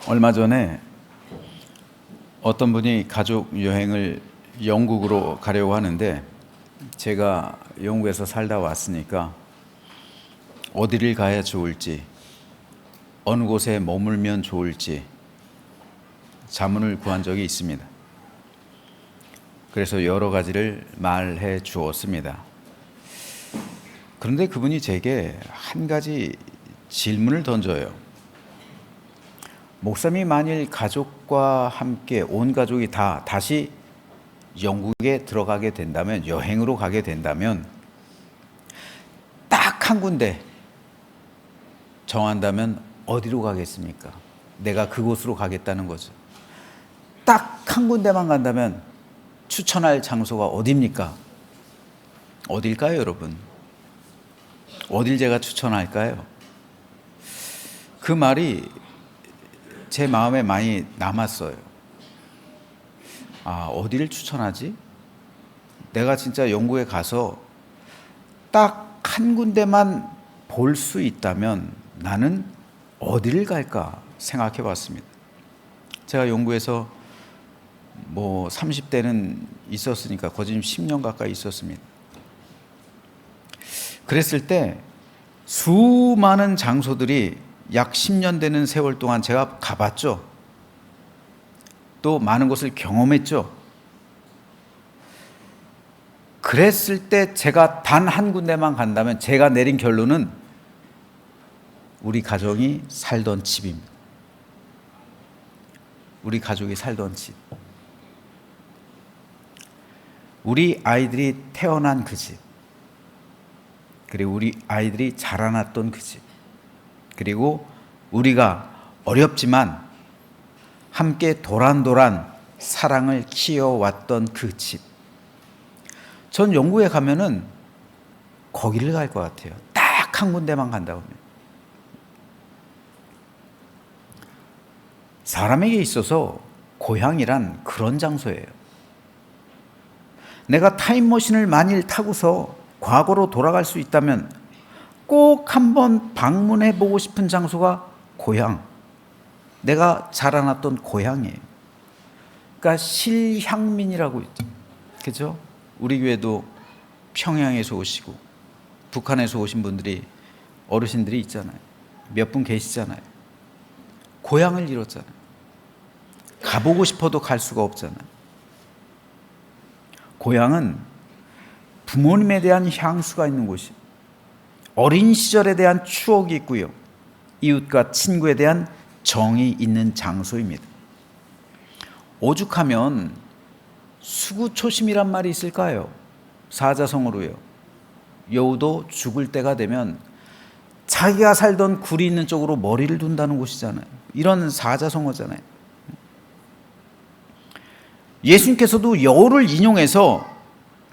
얼마 전에 어떤 분이 가족 여행을 영국으로 가려고 하는데, 제가 영국에서 살다 왔으니까 어디를 가야 좋을지, 어느 곳에 머물면 좋을지 자문을 구한 적이 있습니다. 그래서 여러 가지를 말해 주었습니다. 그런데 그분이 제게 한 가지 질문을 던져요. 목사님이 만일 가족과 함께 온 가족이 다 다시 영국에 들어가게 된다면, 여행으로 가게 된다면 딱 한 군데 정한다면 어디로 가겠습니까? 내가 그곳으로 가겠다는 거죠. 딱 한 군데만 간다면 추천할 장소가 어디입니까? 어딜까요, 여러분? 어딜 제가 추천할까요? 그 말이 제 마음에 많이 남았어요. 어디를 추천하지? 내가 진짜 영국에 가서 딱 한 군데만 볼 수 있다면 나는 어디를 갈까 생각해 봤습니다. 제가 영국에서 30대는 있었으니까 거진 10년 가까이 있었습니다. 그랬을 때 수많은 장소들이 약 10년 되는 세월 동안 제가 가봤죠. 또 많은 것을 경험했죠. 그랬을 때 제가 단 한 군데만 간다면 제가 내린 결론은 우리 가정이 살던 집입니다. 우리 가족이 살던 집. 우리 아이들이 태어난 그 집. 그리고 우리 아이들이 자라났던 그 집. 그리고 우리가 어렵지만 함께 도란도란 사랑을 키워왔던 그 집. 전 영국에 가면은 거기를 갈 것 같아요. 딱 한 군데만 간다고 하면. 사람에게 있어서 고향이란 그런 장소예요. 내가 타임머신을 만일 타고서 과거로 돌아갈 수 있다면 꼭 한번 방문해 보고 싶은 장소가 고향. 내가 자라났던 고향이에요. 그러니까 실향민이라고 있죠. 그죠? 우리 교회도 평양에서 오시고 북한에서 오신 분들이, 어르신들이 있잖아요. 몇 분 계시잖아요. 고향을 잃었잖아요. 가보고 싶어도 갈 수가 없잖아요. 고향은 부모님에 대한 향수가 있는 곳이에요. 어린 시절에 대한 추억이 있고요. 이웃과 친구에 대한 정이 있는 장소입니다. 오죽하면 수구초심이란 말이 있을까요? 사자성어로요. 여우도 죽을 때가 되면 자기가 살던 굴이 있는 쪽으로 머리를 둔다는 곳이잖아요. 이런 사자성어잖아요. 예수님께서도 여우를 인용해서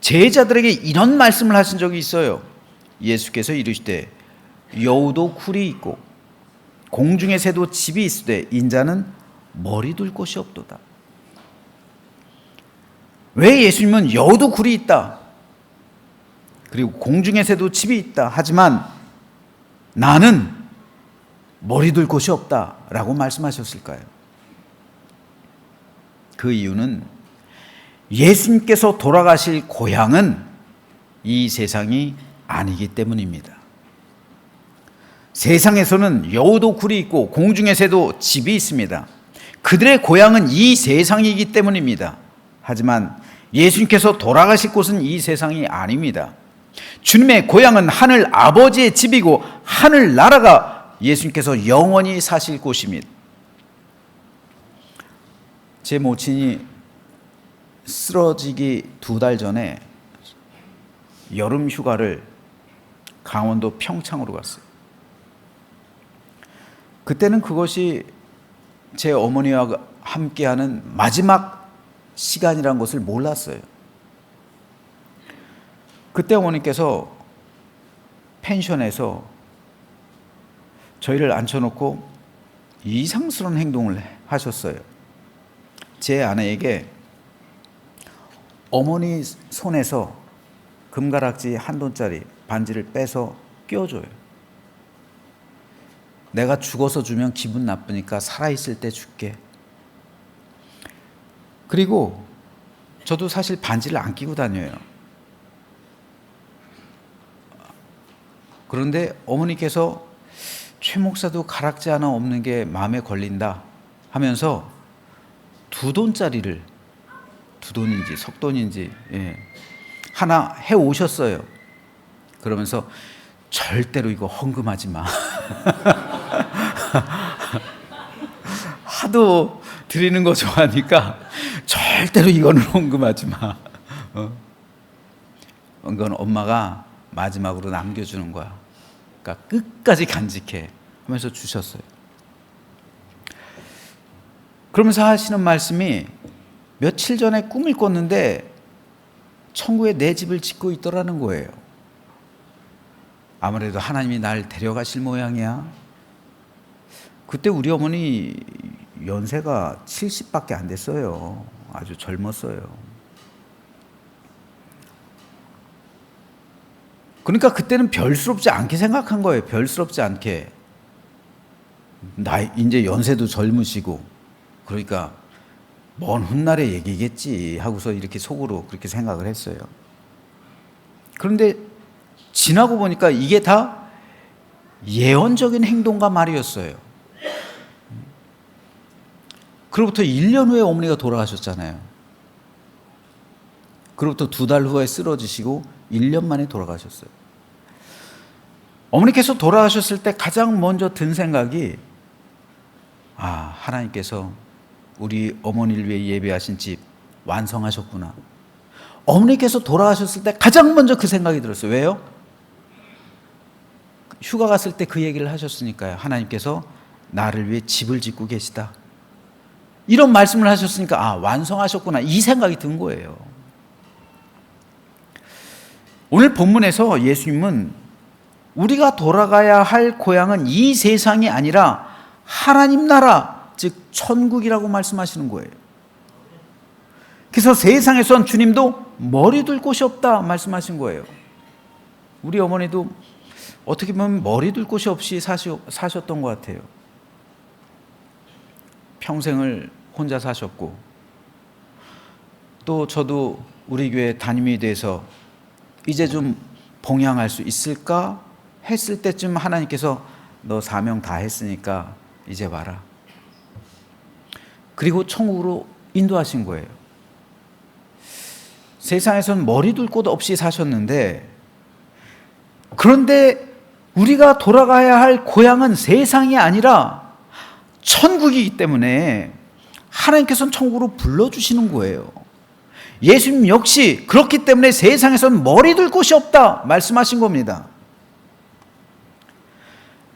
제자들에게 이런 말씀을 하신 적이 있어요. 예수께서 이르시되 여우도 굴이 있고 공중의 새도 집이 있으되 인자는 머리 둘 곳이 없도다. 왜 예수님은 여우도 굴이 있다, 그리고 공중의 새도 집이 있다 하지만 나는 머리 둘 곳이 없다 라고 말씀하셨을까요? 그 이유는 예수님께서 돌아가실 고향은 이 세상이 아니기 때문입니다. 세상에서는 여우도 굴이 있고 공중의 새도 집이 있습니다. 그들의 고향은 이 세상이기 때문입니다. 하지만 예수님께서 돌아가실 곳은 이 세상이 아닙니다. 주님의 고향은 하늘 아버지의 집이고 하늘 나라가 예수님께서 영원히 사실 곳입니다. 제 모친이 쓰러지기 2달 전에 여름 휴가를 강원도 평창으로 갔어요. 그때는 그것이 제 어머니와 함께하는 마지막 시간이라는 것을 몰랐어요. 그때 어머니께서 펜션에서 저희를 앉혀놓고 이상스러운 행동을 하셨어요. 제 아내에게 어머니 손에서 금가락지 $1 반지를 빼서 끼워줘요. 내가 죽어서 주면 기분 나쁘니까 살아있을 때 줄게. 그리고 저도 사실 반지를 안 끼고 다녀요. 그런데 어머니께서 최 목사도 가락지 하나 없는 게 마음에 걸린다 하면서 2돈짜리를, 2돈인지 석돈인지 하나 해 오셨어요. 그러면서 절대로 이거 헌금하지 마. 하도 드리는 거 좋아하니까 절대로 이거는 헌금하지 마. 이건 엄마가 마지막으로 남겨주는 거야. 그러니까 끝까지 간직해 하면서 주셨어요. 그러면서 하시는 말씀이 며칠 전에 꿈을 꿨는데 천국에 내 집을 짓고 있더라는 거예요. 아무래도 하나님이 날 데려가실 모양이야. 그때 우리 어머니 연세가 70밖에 안 됐어요. 아주 젊었어요. 그러니까 그때는 별스럽지 않게 생각한 거예요. 별스럽지 않게. 이제 연세도 젊으시고, 그러니까 먼 훗날의 얘기겠지 하고서 이렇게 속으로 그렇게 생각을 했어요. 그런데 지나고 보니까 이게 다 예언적인 행동과 말이었어요. 그로부터 1년 후에 어머니가 돌아가셨잖아요. 그로부터 2달 후에 쓰러지시고 1년 만에 돌아가셨어요. 어머니께서 돌아가셨을 때 가장 먼저 든 생각이, 하나님께서 우리 어머니를 위해 예배하신 집 완성하셨구나. 어머니께서 돌아가셨을 때 가장 먼저 그 생각이 들었어요. 왜요? 휴가 갔을 때 그 얘기를 하셨으니까요. 하나님께서 나를 위해 집을 짓고 계시다. 이런 말씀을 하셨으니까 완성하셨구나. 이 생각이 든 거예요. 오늘 본문에서 예수님은 우리가 돌아가야 할 고향은 이 세상이 아니라 하나님 나라, 즉 천국이라고 말씀하시는 거예요. 그래서 세상에선 주님도 머리 둘 곳이 없다 말씀하신 거예요. 우리 어머니도 어떻게 보면 머리 둘 곳이 없이 사셨던 것 같아요. 평생을 혼자 사셨고, 또 저도 우리 교회 담임이 돼서 이제 좀 봉양할 수 있을까 했을 때쯤 하나님께서 너 사명 다 했으니까 이제 와라. 그리고 천국으로 인도하신 거예요. 세상에선 머리 둘 곳 없이 사셨는데, 그런데 우리가 돌아가야 할 고향은 세상이 아니라 천국이기 때문에 하나님께서는 천국으로 불러주시는 거예요. 예수님 역시 그렇기 때문에 세상에선 머리 둘 곳이 없다 말씀하신 겁니다.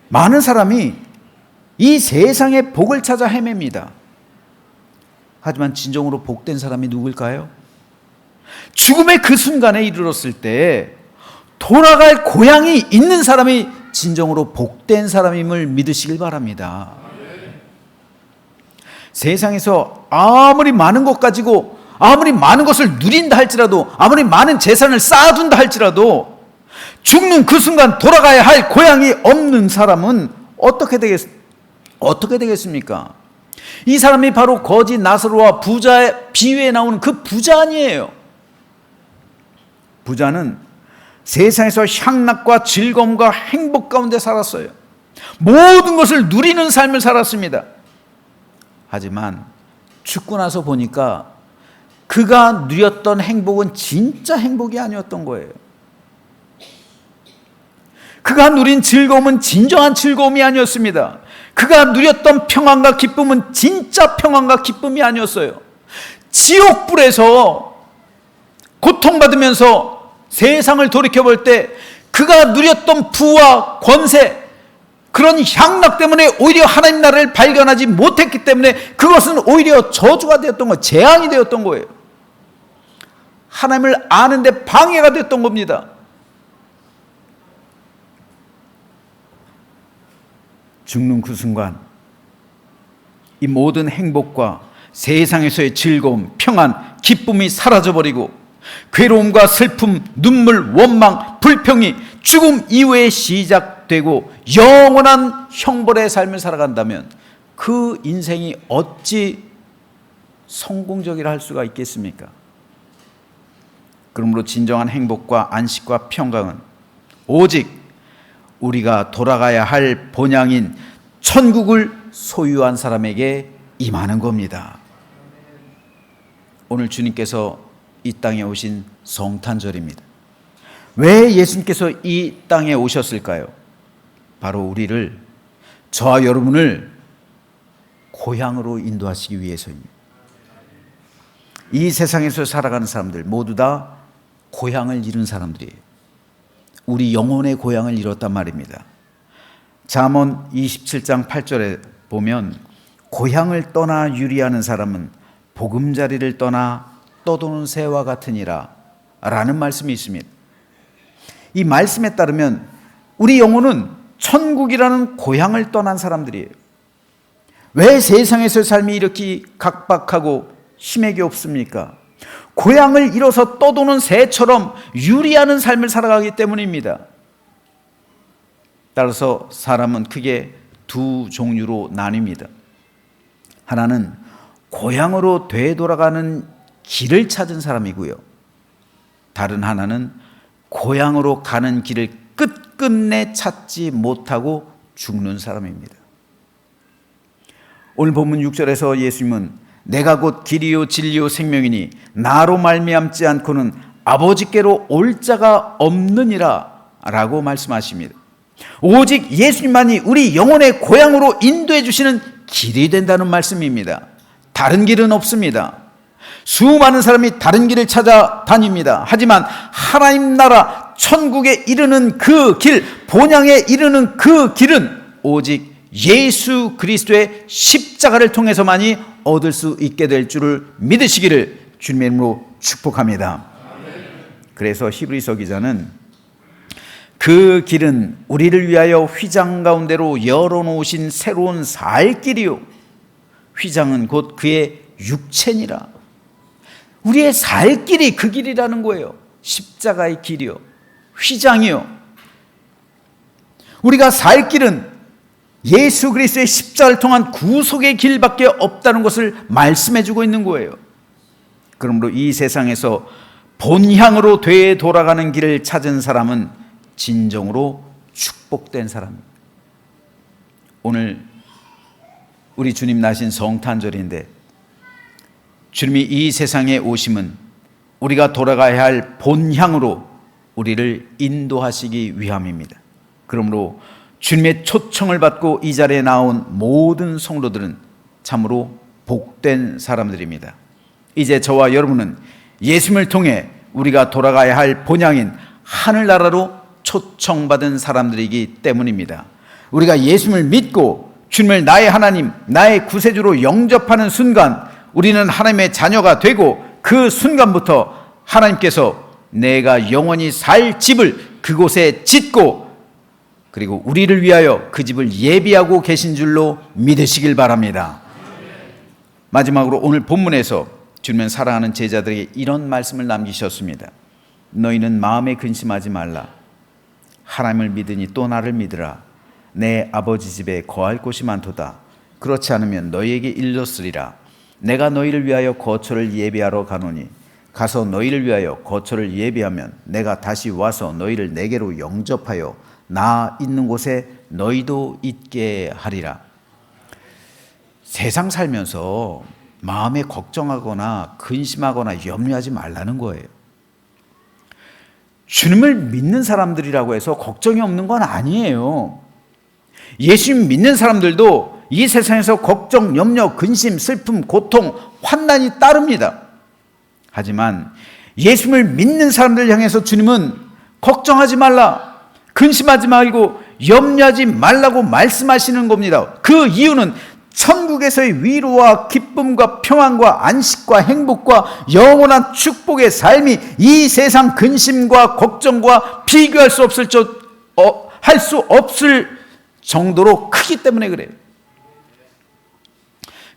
많은 사람이 이 세상의 복을 찾아 헤맵니다. 하지만 진정으로 복된 사람이 누굴까요? 죽음의 그 순간에 이르렀을 때 돌아갈 고향이 있는 사람이 진정으로 복된 사람임을 믿으시길 바랍니다. 세상에서 아무리 많은 것 가지고 아무리 많은 것을 누린다 할지라도, 아무리 많은 재산을 쌓아둔다 할지라도 죽는 그 순간 돌아가야 할 고향이 없는 사람은 어떻게 되겠습니까? 이 사람이 바로 거지 나사로와 부자의 비유에 나오는 그 부자 아니에요. 부자는 세상에서 향락과 즐거움과 행복 가운데 살았어요. 모든 것을 누리는 삶을 살았습니다. 하지만 죽고 나서 보니까 그가 누렸던 행복은 진짜 행복이 아니었던 거예요. 그가 누린 즐거움은 진정한 즐거움이 아니었습니다. 그가 누렸던 평안과 기쁨은 진짜 평안과 기쁨이 아니었어요. 지옥불에서 고통받으면서 세상을 돌이켜볼 때 그가 누렸던 부와 권세, 그런 향락 때문에 오히려 하나님 나라를 발견하지 못했기 때문에 그것은 오히려 저주가 되었던 거예요. 재앙이 되었던 거예요. 하나님을 아는데 방해가 됐던 겁니다. 죽는 그 순간 이 모든 행복과 세상에서의 즐거움, 평안, 기쁨이 사라져버리고 괴로움과 슬픔, 눈물, 원망, 불평이 죽음 이후에 되고 영원한 형벌의 삶을 살아간다면 그 인생이 어찌 성공적이라 할 수가 있겠습니까? 그러므로 진정한 행복과 안식과 평강은 오직 우리가 돌아가야 할 본향인 천국을 소유한 사람에게 임하는 겁니다. 오늘 주님께서 이 땅에 오신 성탄절입니다. 왜 예수님께서 이 땅에 오셨을까요? 바로 우리를, 저와 여러분을 고향으로 인도하시기 위해서입니다. 이 세상에서 살아가는 사람들 모두 다 고향을 잃은 사람들이에요. 우리 영혼의 고향을 잃었단 말입니다. 잠언 27장 8절에 보면 고향을 떠나 유리하는 사람은 보금자리를 떠나 떠도는 새와 같으니라 라는 말씀이 있습니다. 이 말씀에 따르면 우리 영혼은 천국이라는 고향을 떠난 사람들이에요. 왜 세상에서의 삶이 이렇게 각박하고 힘에게 없습니까? 고향을 잃어서 떠도는 새처럼 유리하는 삶을 살아가기 때문입니다. 따라서 사람은 크게 두 종류로 나뉩니다. 하나는 고향으로 되돌아가는 길을 찾은 사람이고요. 다른 하나는 고향으로 가는 길을 끝끝내 찾지 못하고 죽는 사람입니다. 오늘 본문 6절에서 예수님은 내가 곧 길이요 진리요 생명이니 나로 말미암지 않고는 아버지께로 올 자가 없느니라 라고 말씀하십니다. 오직 예수님만이 우리 영혼의 고향으로 인도해 주시는 길이 된다는 말씀입니다. 다른 길은 없습니다. 수많은 사람이 다른 길을 찾아 다닙니다. 하지만 하나님 나라 천국에 이르는 그 길, 본향에 이르는 그 길은 오직 예수 그리스도의 십자가를 통해서만이 얻을 수 있게 될 줄을 믿으시기를 주님의 이름으로 축복합니다. 그래서 히브리서 기자는 그 길은 우리를 위하여 휘장 가운데로 열어놓으신 새로운 살 길이요 휘장은 곧 그의 육체니라. 우리의 살 길이 그 길이라는 거예요. 십자가의 길이요 휘장이요. 우리가 살 길은 예수 그리스도의 십자가를 통한 구속의 길밖에 없다는 것을 말씀해 주고 있는 거예요. 그러므로 이 세상에서 본향으로 되돌아가는 길을 찾은 사람은 진정으로 축복된 사람입니다. 오늘 우리 주님 나신 성탄절인데 주님이 이 세상에 오심은 우리가 돌아가야 할 본향으로 우리를 인도하시기 위함입니다. 그러므로 주님의 초청을 받고 이 자리에 나온 모든 성도들은 참으로 복된 사람들입니다. 이제 저와 여러분은 예수님을 통해 우리가 돌아가야 할 본향인 하늘나라로 초청받은 사람들이기 때문입니다. 우리가 예수님을 믿고 주님을 나의 하나님, 나의 구세주로 영접하는 순간 우리는 하나님의 자녀가 되고 그 순간부터 하나님께서 내가 영원히 살 집을 그곳에 짓고 그리고 우리를 위하여 그 집을 예비하고 계신 줄로 믿으시길 바랍니다. 마지막으로 오늘 본문에서 주님은 사랑하는 제자들에게 이런 말씀을 남기셨습니다. 너희는 마음에 근심하지 말라. 하나님을 믿으니 또 나를 믿으라. 내 아버지 집에 거할 곳이 많도다. 그렇지 않으면 너희에게 일렀으리라. 내가 너희를 위하여 거처를 예비하러 가노니 가서 너희를 위하여 거처를 예비하면 내가 다시 와서 너희를 내게로 영접하여 나 있는 곳에 너희도 있게 하리라. 세상 살면서 마음에 걱정하거나 근심하거나 염려하지 말라는 거예요. 주님을 믿는 사람들이라고 해서 걱정이 없는 건 아니에요. 예수님 믿는 사람들도 이 세상에서 걱정, 염려, 근심, 슬픔, 고통, 환난이 따릅니다. 하지만 예수님을 믿는 사람들 향해서 주님은 걱정하지 말라, 근심하지 말고 염려하지 말라고 말씀하시는 겁니다. 그 이유는 천국에서의 위로와 기쁨과 평안과 안식과 행복과 영원한 축복의 삶이 이 세상 근심과 걱정과 비교할 수 없을 할 수 없을 정도로 크기 때문에 그래요.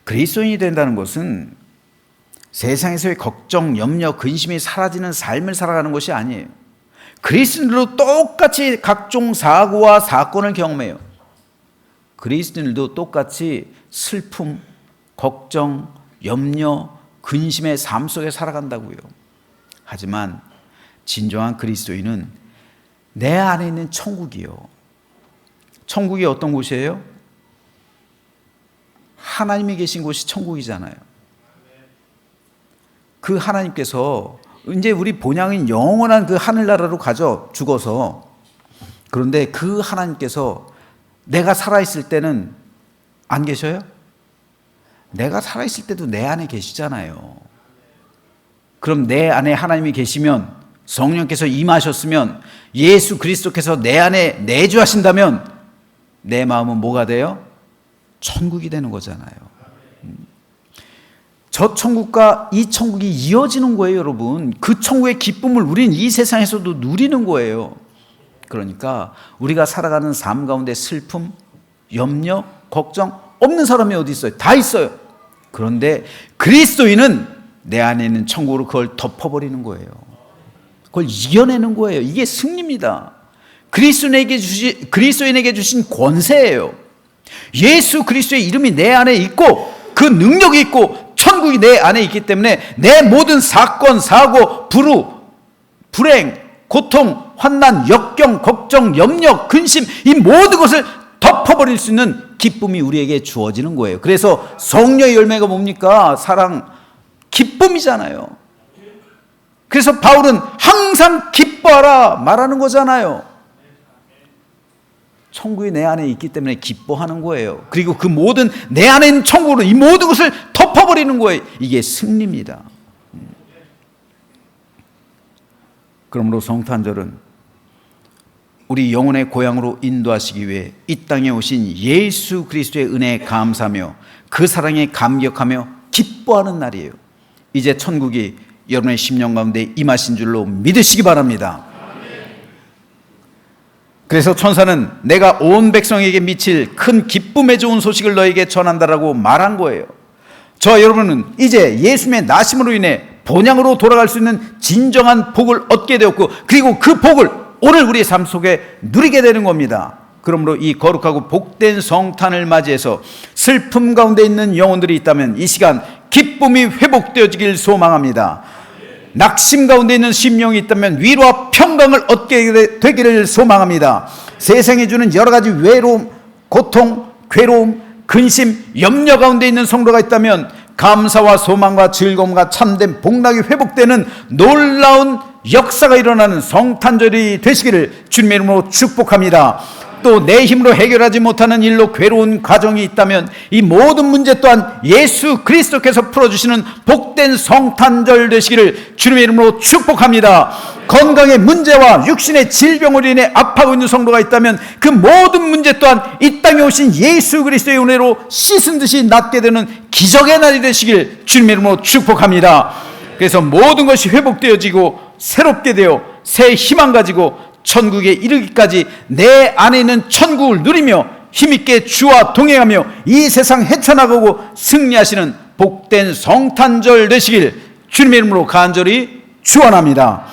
그리스도인이 된다는 것은 세상에서의 걱정, 염려, 근심이 사라지는 삶을 살아가는 것이 아니에요. 그리스도인들도 똑같이 각종 사고와 사건을 경험해요. 그리스도인들도 똑같이 슬픔, 걱정, 염려, 근심의 삶 속에 살아간다고요. 하지만 진정한 그리스도인은 내 안에 있는 천국이요. 천국이 어떤 곳이에요? 하나님이 계신 곳이 천국이잖아요. 그 하나님께서 이제 우리 본향인 영원한 그 하늘나라로 가죠. 죽어서. 그런데 그 하나님께서 내가 살아있을 때는 안 계셔요? 내가 살아있을 때도 내 안에 계시잖아요. 그럼 내 안에 하나님이 계시면, 성령께서 임하셨으면, 예수 그리스도께서 내 안에 내주하신다면 내 마음은 뭐가 돼요? 천국이 되는 거잖아요. 저 천국과 이 천국이 이어지는 거예요, 여러분. 그 천국의 기쁨을 우리는 이 세상에서도 누리는 거예요. 그러니까 우리가 살아가는 삶 가운데 슬픔, 염려, 걱정 없는 사람이 어디 있어요? 다 있어요. 그런데 그리스도인은 내 안에 있는 천국으로 그걸 덮어버리는 거예요. 그걸 이겨내는 거예요. 이게 승리입니다. 그리스도인에게 주신 권세예요. 예수 그리스도의 이름이 내 안에 있고 그 능력이 있고 천국이 내 안에 있기 때문에 내 모든 사건, 사고, 불행, 고통, 환난, 역경, 걱정, 염려, 근심 이 모든 것을 덮어버릴 수 있는 기쁨이 우리에게 주어지는 거예요. 그래서 성령의 열매가 뭡니까? 사랑, 기쁨이잖아요. 그래서 바울은 항상 기뻐하라 말하는 거잖아요. 천국이 내 안에 있기 때문에 기뻐하는 거예요. 그리고 그 모든 내 안에 있는 천국으로 이 모든 것을 덮어버리는 거예요. 이게 승리입니다. 그러므로 성탄절은 우리 영혼의 고향으로 인도하시기 위해 이 땅에 오신 예수 그리스도의 은혜에 감사하며 그 사랑에 감격하며 기뻐하는 날이에요. 이제 천국이 여러분의 심령 가운데 임하신 줄로 믿으시기 바랍니다. 그래서 천사는 내가 온 백성에게 미칠 큰 기쁨에 좋은 소식을 너에게 전한다라고 말한 거예요. 저 여러분은 이제 예수님의 나심으로 인해 본향으로 돌아갈 수 있는 진정한 복을 얻게 되었고, 그리고 그 복을 오늘 우리의 삶 속에 누리게 되는 겁니다. 그러므로 이 거룩하고 복된 성탄을 맞이해서 슬픔 가운데 있는 영혼들이 있다면 이 시간 기쁨이 회복되어지길 소망합니다. 낙심 가운데 있는 심령이 있다면 위로와 평강을 얻게 되기를 소망합니다. 세상이 주는 여러 가지 외로움, 고통, 괴로움, 근심, 염려 가운데 있는 성도가 있다면 감사와 소망과 즐거움과 참된 복락이 회복되는 놀라운 역사가 일어나는 성탄절이 되시기를 주님의 이름으로 축복합니다. 또 내 힘으로 해결하지 못하는 일로 괴로운 가정이 있다면 이 모든 문제 또한 예수 그리스도께서 풀어주시는 복된 성탄절 되시기를 주님의 이름으로 축복합니다. 건강의 문제와 육신의 질병으로 인해 아파하고 있는 성도가 있다면 그 모든 문제 또한 이 땅에 오신 예수 그리스도의 은혜로 씻은 듯이 낫게 되는 기적의 날이 되시길 주님의 이름으로 축복합니다. 그래서 모든 것이 회복되어지고 새롭게 되어 새 희망 가지고 천국에 이르기까지 내 안에 있는 천국을 누리며 힘있게 주와 동행하며 이 세상 헤쳐나가고 승리하시는 복된 성탄절 되시길 주님의 이름으로 간절히 축원합니다.